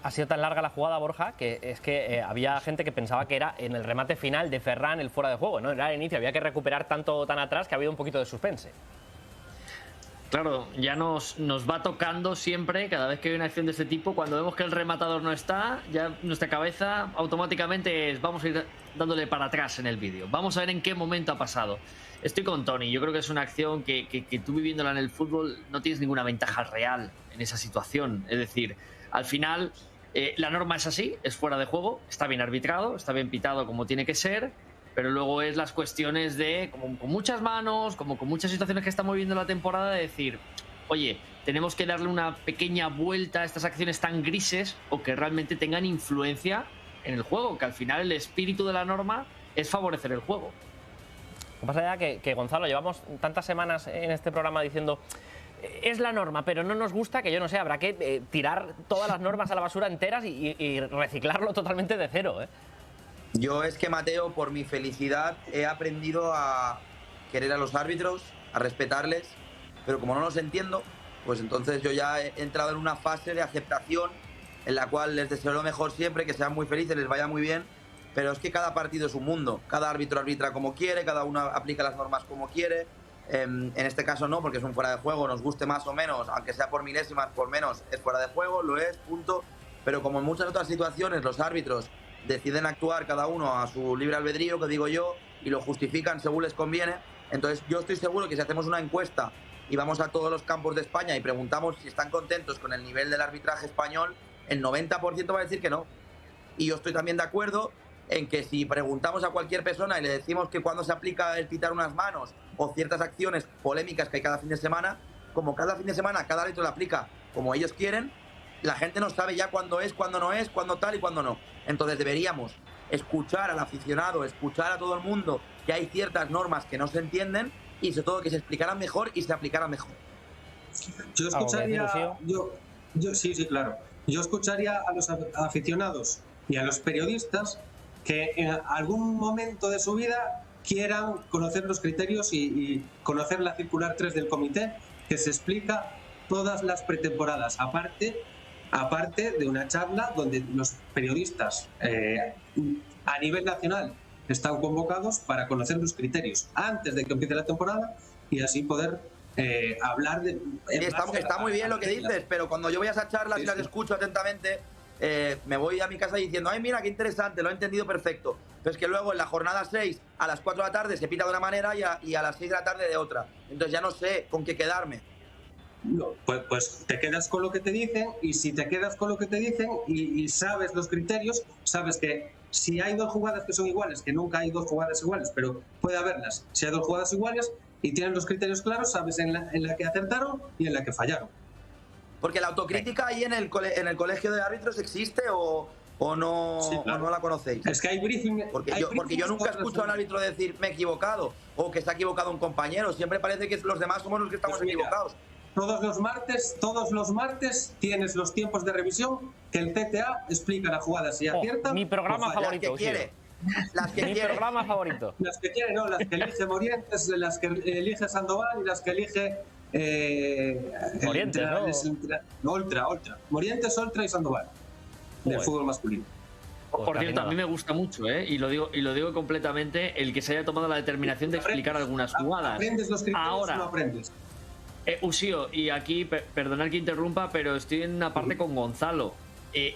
Ha sido tan larga la jugada, Borja, que es que había gente que pensaba que era en el remate final de Ferran el fuera de juego, ¿no? Era el inicio, había que recuperar tanto tan atrás que ha habido un poquito de suspense. Claro, ya nos va tocando siempre, cada vez que hay una acción de este tipo, cuando vemos que el rematador no está, ya nuestra cabeza automáticamente vamos a ir dándole para atrás en el vídeo. Vamos a ver en qué momento ha pasado. Estoy con Tony, yo creo que es una acción que tú viviéndola en el fútbol no tienes ninguna ventaja real en esa situación. Es decir, al final la norma es así, es fuera de juego, está bien arbitrado, está bien pitado como tiene que ser, pero luego es las cuestiones de, como con muchas manos, como con muchas situaciones que estamos viviendo la temporada, de decir, oye, tenemos que darle una pequeña vuelta a estas acciones tan grises o que realmente tengan influencia en el juego, que al final el espíritu de la norma es favorecer el juego. Lo que pasa ya que Gonzalo, llevamos tantas semanas en este programa diciendo es la norma, pero no nos gusta, que yo no sé, habrá que tirar todas las normas a la basura enteras y reciclarlo totalmente de cero, ¿eh? Yo es que, Mateo, por mi felicidad he aprendido a querer a los árbitros, a respetarles, pero como no los entiendo, pues entonces yo ya he entrado en una fase de aceptación en la cual les deseo lo mejor siempre, que sean muy felices, les vaya muy bien, pero es que cada partido es un mundo, cada árbitro arbitra como quiere, cada uno aplica las normas como quiere. En este caso no, porque es un fuera de juego, nos guste más o menos, aunque sea por milésimas, por menos, es fuera de juego, lo es, punto. Pero como en muchas otras situaciones, los árbitros deciden actuar cada uno a su libre albedrío, que digo yo, y lo justifican según les conviene. Entonces yo estoy seguro que si hacemos una encuesta y vamos a todos los campos de España y preguntamos si están contentos con el nivel del arbitraje español, el 90% va a decir que no. Y yo estoy también de acuerdo en que si preguntamos a cualquier persona y le decimos que cuando se aplica el pitar unas manos o ciertas acciones polémicas que hay cada fin de semana, como cada fin de semana cada árbitro la aplica como ellos quieren, la gente no sabe ya cuándo es, cuándo no es, cuándo tal y cuándo no. Entonces deberíamos escuchar al aficionado, escuchar a todo el mundo, que hay ciertas normas que no se entienden y sobre todo que se explicaran mejor y se aplicaran mejor. Yo escucharía, sí, claro. Yo escucharía a los aficionados y a los periodistas que en algún momento de su vida quieran conocer los criterios y conocer la circular 3 del comité, que se explica todas las pretemporadas, aparte de una charla donde los periodistas a nivel nacional están convocados para conocer los criterios antes de que empiece la temporada y así poder hablar de... Está muy bien lo que dices, pero cuando yo voy a esas charlas y las escucho atentamente, me voy a mi casa diciendo, ay, mira, qué interesante, lo he entendido perfecto. Pero es que luego en la jornada 6, a las 4 de la tarde se pita de una manera y a las 6 de la tarde de otra. Entonces ya no sé con qué quedarme. No, pues te quedas con lo que te dicen, y si te quedas con lo que te dicen y sabes los criterios, sabes que si hay dos jugadas que son iguales, que nunca hay dos jugadas iguales, pero puede haberlas, si hay dos jugadas iguales y tienen los criterios claros, sabes en la que acertaron y en la que fallaron. Porque la autocrítica ahí en el colegio de árbitros existe o no, sí, claro, o no la conocéis. Es que hay briefing. Porque yo nunca escucho a un árbitro decir me he equivocado o que se ha equivocado un compañero. Siempre parece que los demás somos los que estamos equivocados. Todos los martes tienes los tiempos de revisión que el CTA explica la jugada si acierta. Mi programa favorito. Las que quiere. Las que mi quiere. Programa favorito. Las que quiere, no, las que elige Morientes, las que elige Sandoval y las que elige Morientes, ¿no? Oltra. Morientes, Oltra y Sandoval. Del fútbol masculino. Por cierto, a mí me gusta mucho, y lo digo completamente, el que se haya tomado la determinación de explicar algunas jugadas. ¿Aprendes los criterios ahora, o no aprendes? Usío, y aquí, perdonad que interrumpa, pero estoy en una parte con Gonzalo. En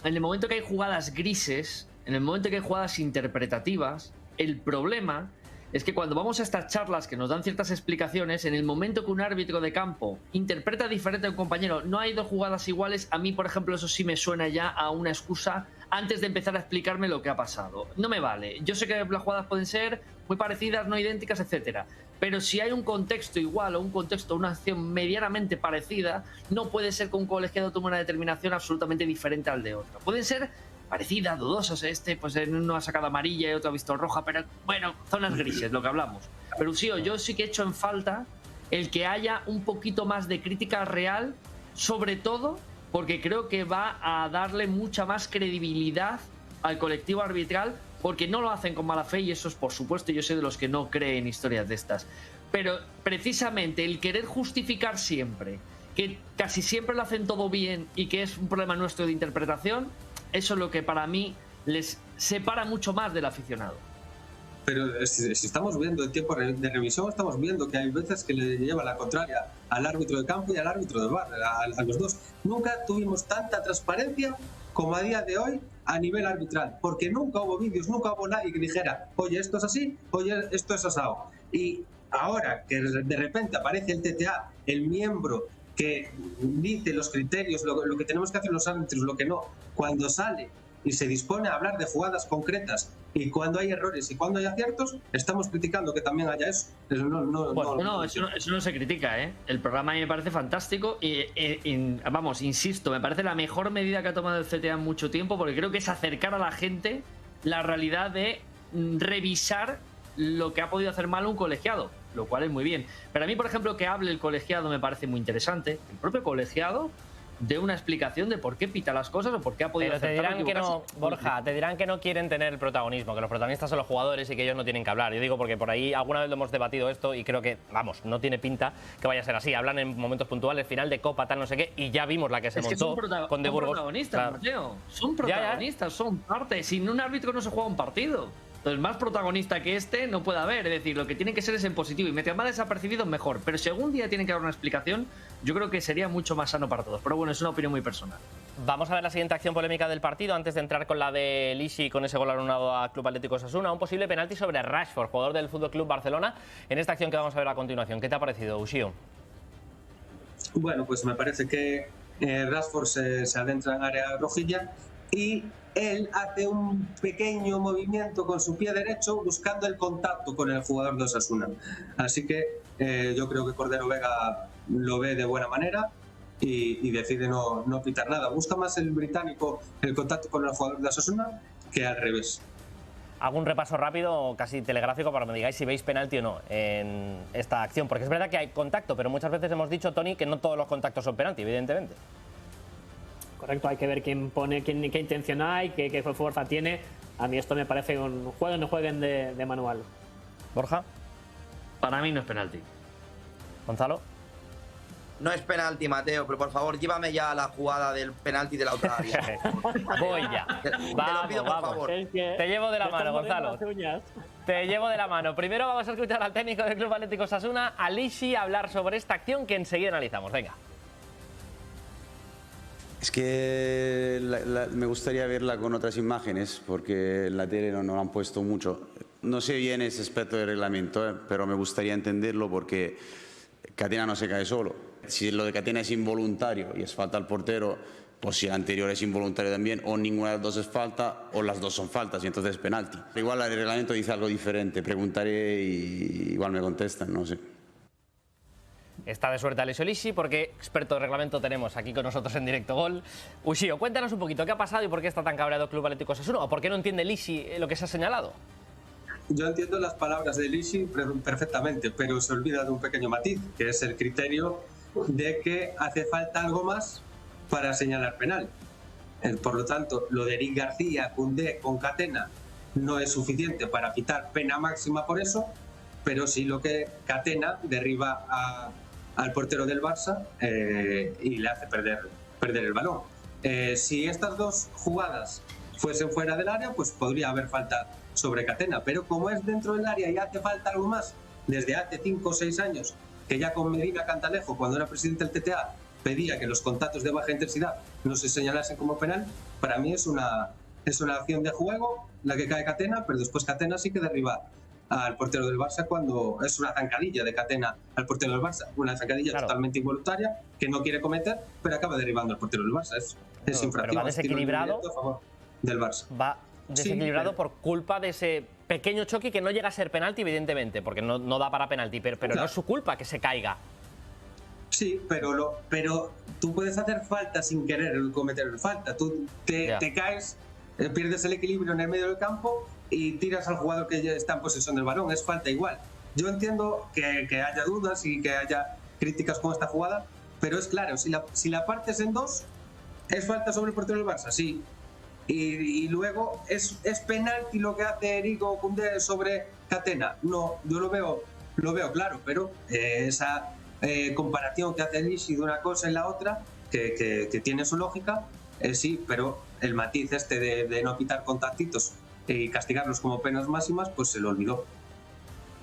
el momento que hay jugadas grises, en el momento que hay jugadas interpretativas, el problema es que cuando vamos a estas charlas que nos dan ciertas explicaciones, en el momento que un árbitro de campo interpreta diferente a un compañero, no hay dos jugadas iguales, a mí, por ejemplo, eso sí me suena ya a una excusa antes de empezar a explicarme lo que ha pasado. No me vale. Yo sé que las jugadas pueden ser muy parecidas, no idénticas, etcétera. Pero si hay un contexto igual o un contexto, una acción medianamente parecida, no puede ser que un colegiado tome una determinación absolutamente diferente al de otro. Pueden ser parecidas, dudosas, pues uno ha sacado amarilla y otro ha visto roja, pero bueno, zonas grises, lo que hablamos. Pero sí, yo sí que he hecho en falta el que haya un poquito más de crítica real, sobre todo porque creo que va a darle mucha más credibilidad al colectivo arbitral, porque no lo hacen con mala fe, y eso es, por supuesto, yo soy de los que no creen historias de estas. Pero precisamente el querer justificar siempre que casi siempre lo hacen todo bien y que es un problema nuestro de interpretación, eso es lo que para mí les separa mucho más del aficionado. Pero si estamos viendo en tiempo de revisión, estamos viendo que hay veces que le lleva la contraria al árbitro de campo y al árbitro de VAR, a los dos. Nunca tuvimos tanta transparencia como a día de hoy a nivel arbitral, porque nunca hubo vídeos, nunca hubo nadie que dijera, oye, esto es así, oye, esto es asado. Y ahora que de repente aparece el TTA, el miembro que dice los criterios, lo que tenemos que hacer los árbitros, lo que no, cuando sale y se dispone a hablar de jugadas concretas y cuando hay errores y cuando hay aciertos, estamos criticando que también haya eso. Eso no se critica, ¿eh? El programa a mí me parece fantástico y vamos, insisto, me parece la mejor medida que ha tomado el CTA en mucho tiempo, porque creo que es acercar a la gente la realidad de revisar lo que ha podido hacer mal un colegiado, lo cual es muy bien. Pero a mí, por ejemplo, que hable el colegiado me parece muy interesante. El propio colegiado de una explicación de por qué pita las cosas o por qué ha podido hacer. Pero te dirán que no, Borja, te dirán que no quieren tener el protagonismo, que los protagonistas son los jugadores y que ellos no tienen que hablar. Yo digo porque por ahí alguna vez lo hemos debatido esto y creo que, vamos, no tiene pinta que vaya a ser así. Hablan en momentos puntuales, final de Copa, tal, no sé qué, y ya vimos la que se montó con De Burgos. Son protagonistas, Mateo. Son protagonistas, son parte. Sin un árbitro no se juega un partido. Entonces, más protagonista que este no puede haber. Es decir, lo que tiene que ser es en positivo. Y mientras más desapercibido, mejor. Pero si algún día tienen que dar una explicación, yo creo que sería mucho más sano para todos. Pero bueno, es una opinión muy personal. Vamos a ver la siguiente acción polémica del partido. Antes de entrar con la de Lisi, con ese gol anulado a Club Atlético Osasuna, un posible penalti sobre Rashford, jugador del FC Barcelona, en esta acción que vamos a ver a continuación. ¿Qué te ha parecido, Uxío? Bueno, pues me parece que Rashford se adentra en área rojilla y él hace un pequeño movimiento con su pie derecho buscando el contacto con el jugador de Osasuna. Así que yo creo que Cordero Vega lo ve de buena manera y decide no pitar nada. Busca más el británico el contacto con el jugador de Osasuna que al revés. Hago un repaso rápido, casi telegráfico, para que me digáis si veis penalti o no en esta acción. Porque es verdad que hay contacto, pero muchas veces hemos dicho, Tony, que no todos los contactos son penalti, evidentemente. Correcto, hay que ver quién pone, qué intención hay, qué fuerza tiene. A mí esto me parece un jueguen de manual. Borja. Para mí no es penalti. Gonzalo. No es penalti, Mateo, pero por favor, llévame ya a la jugada del penalti de la otra área. Voy ya. Te lo pido, por favor. Te llevo de la mano, Gonzalo. Te llevo de la mano. Primero vamos a escuchar al técnico del Club Atlético Osasuna, a Lisi, hablar sobre esta acción que enseguida analizamos. Venga. Es que me gustaría verla con otras imágenes, porque en la tele no lo han puesto mucho. No sé bien ese aspecto del reglamento, pero me gustaría entenderlo porque Catena no se cae solo. Si lo de Catena es involuntario y es falta al portero, pues si el anterior es involuntario también, o ninguna de las dos es falta, o las dos son faltas y entonces es penalti. Igual el reglamento dice algo diferente, preguntaré y igual me contestan, no sé. Está de suerte Alessio Lisi porque experto de reglamento tenemos aquí con nosotros en Directo Gol. Uxío, cuéntanos un poquito qué ha pasado y por qué está tan cabreado el Club Atlético Osasuna, o por qué no entiende Lisi lo que se ha señalado. Yo entiendo las palabras de Lisi perfectamente, pero se olvida de un pequeño matiz, que es el criterio de que hace falta algo más para señalar penal. Por lo tanto, lo de Eric García, Koundé con Catena no es suficiente para quitar pena máxima por eso, pero sí lo que Catena derriba al portero del Barça y le hace perder el balón. Si estas dos jugadas fuesen fuera del área, pues podría haber falta sobre Catena, pero como es dentro del área y hace falta algo más, desde hace 5 o 6 años, que ya con Medina Cantalejo, cuando era presidente del TTA, pedía que los contactos de baja intensidad no se señalasen como penal, para mí es una acción de juego la que cae Catena, pero después Catena sí que derriba al portero del Barça cuando es una zancadilla de Catena al portero del Barça, una zancadilla totalmente involuntaria que no quiere cometer, pero acaba derribando al portero del Barça. Es infracción. Pero va desequilibrado a favor del Barça. Va desequilibrado por culpa de ese pequeño choque que no llega a ser penalti, evidentemente, porque no da para penalti, pero claro, no es su culpa que se caiga. Sí, pero tú puedes hacer falta sin querer cometer falta. Tú te caes, pierdes el equilibrio en el medio del campo y tiras al jugador que ya está en posesión del balón. Es falta igual. Yo entiendo que haya dudas y que haya críticas con esta jugada, pero es claro, si la partes en dos, ¿es falta sobre el portero del Barça? Sí. Y luego, ¿es penalti lo que hace Erico Koundé sobre Catena? No, yo lo veo claro, pero esa comparación que hace Lisi de una cosa y la otra, que tiene su lógica, sí, pero el matiz de no quitar contactitos y castigarlos como penas máximas, pues se lo olvidó.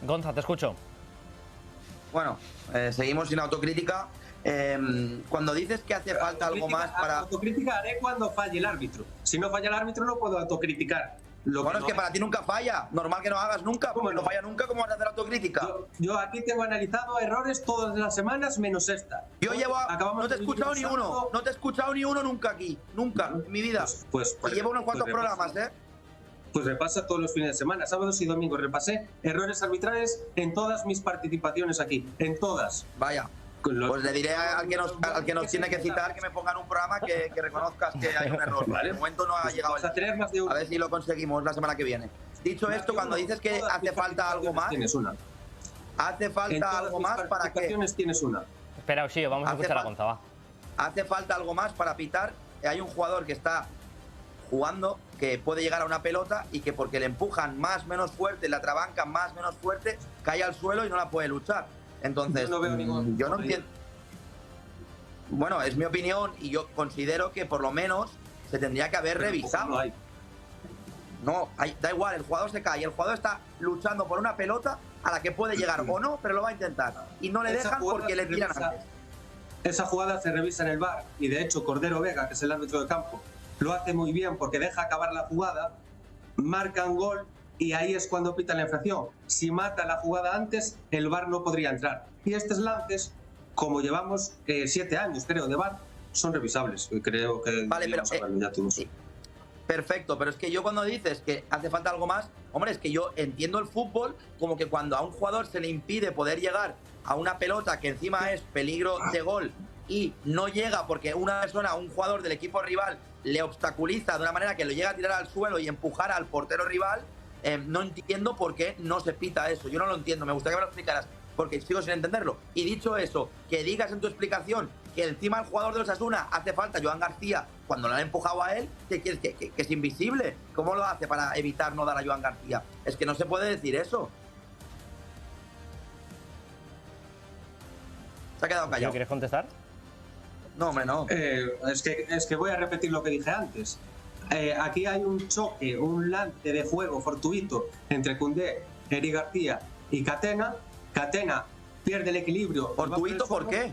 Gonza, te escucho. Bueno, seguimos sin autocrítica. Cuando dices que hace falta algo más para... Autocrítica haré cuando falle el árbitro. Si no falla el árbitro no puedo autocriticar. Bueno, es que para ti nunca falla. Normal que no hagas nunca, porque no falla nunca. ¿Cómo vas a hacer autocrítica? Yo aquí tengo analizado errores todas las semanas, menos esta. Yo llevo... No te he escuchado ni uno. No te he escuchado ni uno nunca aquí. Nunca, en mi vida. Pues llevo unos cuantos programas, Pues repasa todos los fines de semana, sábados y domingos. Repasé errores arbitrales en todas mis participaciones aquí. En todas. Vaya. Pues le diré al que nos tiene que citar que me ponga en un programa que reconozcas que hay un error. Vale. De momento no ha llegado. A ver si lo conseguimos la semana que viene. Dicho esto, cuando dices que hace falta algo más, tienes una. Hace falta algo más para que... tienes una. Espera, Ushio, vamos a escuchar a Gonza, va. Hace falta algo más para pitar. Hay un jugador que está jugando, que puede llegar a una pelota y que porque le empujan más menos fuerte, la trabancan más menos fuerte, cae al suelo y no la puede luchar. Entonces, yo no entiendo. Bueno, es mi opinión y yo considero que por lo menos se tendría que haber revisado. No, da igual, el jugador se cae, el jugador está luchando por una pelota a la que puede llegar o no, pero lo va a intentar. Y no le dejan porque le tiran antes. Esa jugada se revisa en el VAR y de hecho Cordero Vega, que es el árbitro de campo, lo hace muy bien porque deja acabar la jugada, marcan gol. Y ahí es cuando pita la infracción. Si mata la jugada antes, el VAR no podría entrar. Y estos lances, como llevamos 7 años, creo, de VAR, son revisables. Creo que... Vale, pero... sí. Perfecto, pero es que yo cuando dices que hace falta algo más, hombre, es que yo entiendo el fútbol como que cuando a un jugador se le impide poder llegar a una pelota que encima es peligro de gol y no llega porque una persona, un jugador del equipo rival, le obstaculiza de una manera que lo llega a tirar al suelo y empujar al portero rival, no entiendo por qué no se pita eso. Yo no lo entiendo, me gustaría que me lo explicaras, porque sigo sin entenderlo. Y dicho eso, que digas en tu explicación que encima el jugador de los Osasuna hace falta Joan García cuando lo han empujado a él, que es invisible. ¿Cómo lo hace para evitar no dar a Joan García? Es que no se puede decir eso. Se ha quedado callado. ¿Quieres contestar? No, hombre, no. Es que voy a repetir lo que dije antes. Aquí hay un choque, un lance de juego fortuito entre Koundé, Eric García y Catena. Catena pierde el equilibrio. ¿Fortuito por qué?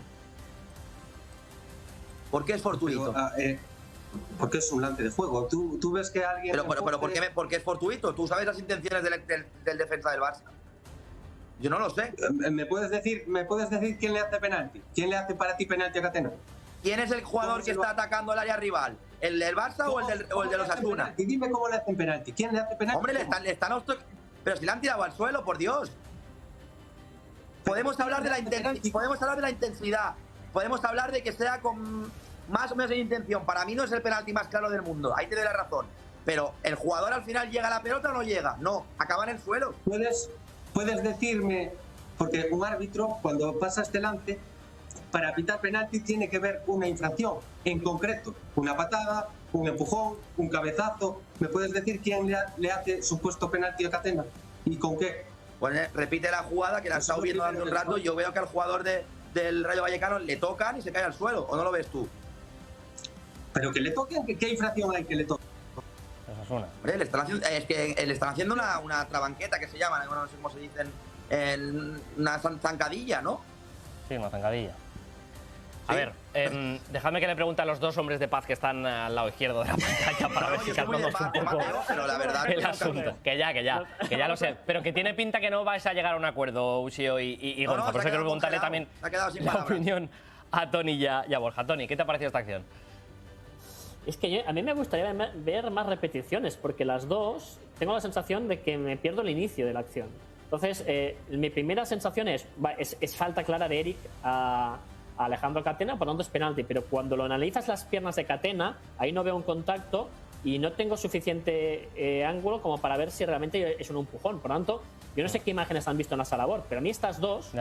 ¿Por qué es fortuito? Porque es un lance de juego. Tú ves que alguien... Pero ¿por qué es fortuito? ¿Tú sabes las intenciones del defensa del Barça? Yo no lo sé. ¿Me puedes decir quién le hace penalti? ¿Quién le hace para ti penalti a Catena? ¿Quién es el jugador que está atacando el área rival? ¿El del Barça o el de los Osasuna? Y dime cómo le hacen penalti. ¿Quién le hace penalti? Hombre, le están pero si le han tirado al suelo, por Dios. Podemos hablar de la intensidad. Podemos hablar de que sea con más o menos de intención. Para mí no es el penalti más claro del mundo. Ahí te doy la razón. Pero el jugador al final llega a la pelota o no llega. No, acaba en el suelo. Puedes decirme, porque un árbitro cuando pasa este lance, para pitar penalti tiene que ver una infracción en concreto, una patada, un empujón, un cabezazo. ¿Me puedes decir quién le hace supuesto penalti a Catena? ¿Y con qué? Pues repite la jugada que la he estado viendo hace un rato y yo veo que al jugador del Rayo Vallecano le tocan y se cae al suelo, ¿o no lo ves tú? Pero que le toquen, ¿qué infracción hay que le toquen? Hombre, le están haciendo una trabanqueta que se llama, no sé cómo se dice, una zancadilla, ¿no? Sí, una zancadilla. A ver, dejadme que le pregunte a los dos hombres de paz que están al lado izquierdo de la pantalla para ver si calmamos un poco pero la verdad el asunto. Que ya lo sé. Pero que tiene pinta que no vais a llegar a un acuerdo, Ushio y Gonza. Por eso quiero preguntarle también la opinión a Tony y a Borja. Tony, ¿qué te ha parecido esta acción? Es que a mí me gustaría ver más repeticiones, porque las dos tengo la sensación de que me pierdo el inicio de la acción. Entonces, mi primera sensación es falta clara de Eric a Alejandro Catena, por lo tanto es penalti, pero cuando lo analizas las piernas de Catena, ahí no veo un contacto y no tengo suficiente ángulo como para ver si realmente es un empujón. Por lo tanto, yo no sé qué imágenes han visto en la sala VAR, pero a mí estas dos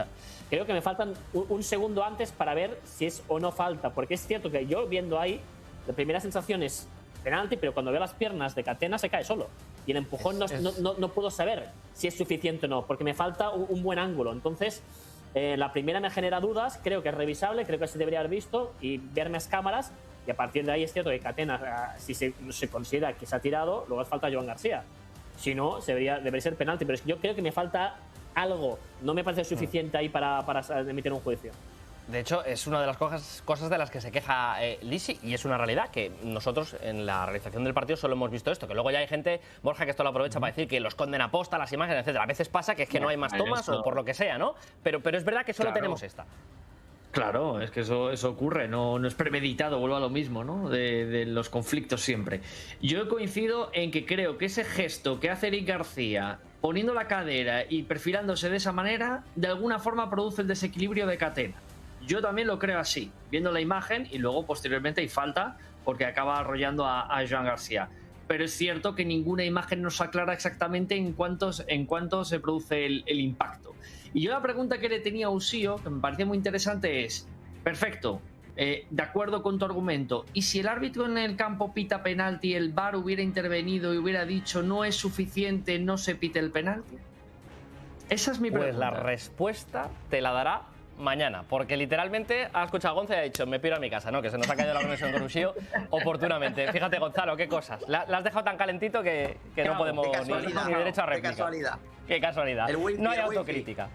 creo que me faltan un segundo antes para ver si es o no falta, porque es cierto que yo viendo ahí, la primera sensación es penalti, pero cuando veo las piernas de Catena se cae solo. Y el empujón no puedo saber si es suficiente o no, porque me falta un buen ángulo. Entonces, La primera me genera dudas, creo que es revisable, creo que se debería haber visto y ver más cámaras. Y a partir de ahí es cierto que Catena, si se considera que se ha tirado, luego hace falta Joan García. Si no, debería ser penalti. Pero es que yo creo que me falta algo. No me parece suficiente ahí para emitir un juicio. De hecho, es una de las cosas de las que se queja Lisi, y es una realidad que nosotros en la realización del partido solo hemos visto esto, que luego ya hay gente, Borja, que esto lo aprovecha para decir que los esconden a posta, las imágenes, etcétera. A veces pasa que es que no hay más tomas o por lo que sea, ¿no? Pero es verdad que solo tenemos esta. Claro, es que eso ocurre, no es premeditado, vuelvo a lo mismo, ¿no? De los conflictos siempre. Yo coincido en que creo que ese gesto que hace Eric García, poniendo la cadera y perfilándose de esa manera, de alguna forma produce el desequilibrio de Catena. Yo también lo creo así, viendo la imagen, y luego posteriormente hay falta porque acaba arrollando a Joan García. Pero es cierto que ninguna imagen nos aclara exactamente en cuánto se produce el impacto. Y yo la pregunta que le tenía a Ushio, que me parecía muy interesante, es: perfecto, de acuerdo con tu argumento, ¿y si el árbitro en el campo pita penalti, el VAR hubiera intervenido y hubiera dicho no es suficiente, no se pite el penalti? Esa es mi pregunta. Pues la respuesta te la dará mañana, porque literalmente ha escuchado a Gonza y ha dicho me piro a mi casa, ¿no? Que se nos ha caído la conexión con Ushio oportunamente. Fíjate, Gonzalo, qué cosas. La has dejado tan calentito que no podemos ni derecho a réplica. Qué casualidad. Qué casualidad. No hay autocrítica.